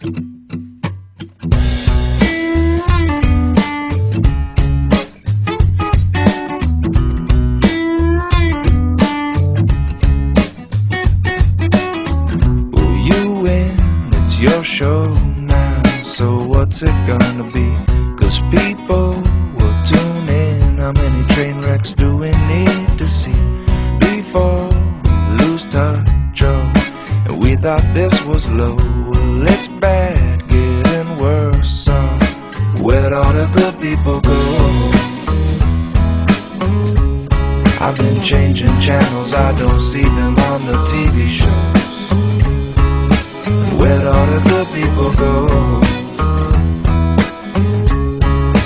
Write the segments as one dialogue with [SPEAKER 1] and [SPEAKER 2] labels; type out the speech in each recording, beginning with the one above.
[SPEAKER 1] Well, you win, it's your show now, so what's it gonna be? 'Cause people will tune in. How many train wrecks do we need to see before we lose touch? Oh, and we thought this was low. Well, it's bad, getting worse. So where'd all the good people go? I've been changing channels, I don't see them on the TV shows. Where'd all the good people go?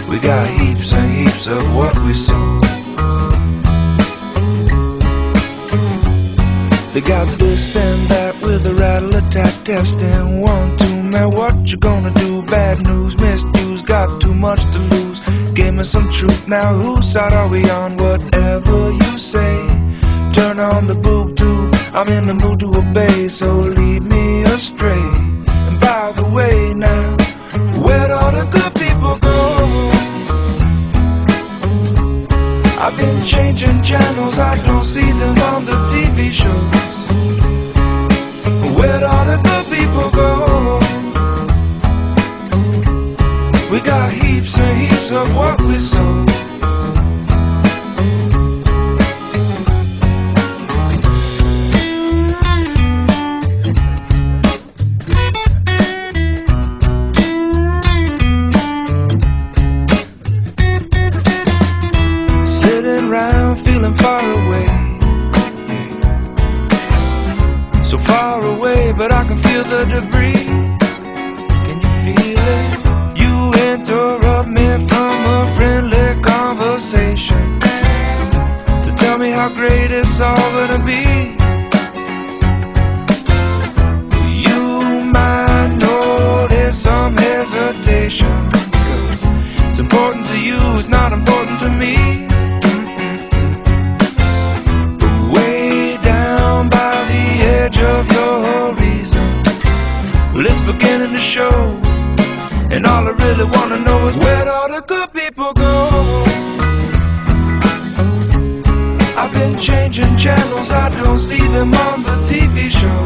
[SPEAKER 1] We got heaps and heaps of what we sow. They got this and that with a rattle attack testing 1, 2, man, what you gonna do? Bad news, misuse, got too much to lose. Give me some truth now, whose side are we on? Whatever you say, turn on the boob tube. I'm in the mood to obey, so lead me astray. And by the way now, where'd all the good people go? I've been changing channels, I don't see them on the TV shows. Where'd all the good people go? We got heaps and heaps of what we sow. Sitting around feeling far away, so far away, but I can feel the debris. Can you feel it? You interrupt me from a friendly conversation to tell me how great it's all gonna be. You might notice some hesitation, 'cause it's important to you, it's not important to me. Of your reason, well, it's beginning to show, and all I really wanna know is where'd all the good people go? I've been changing channels, I don't see them on the TV show.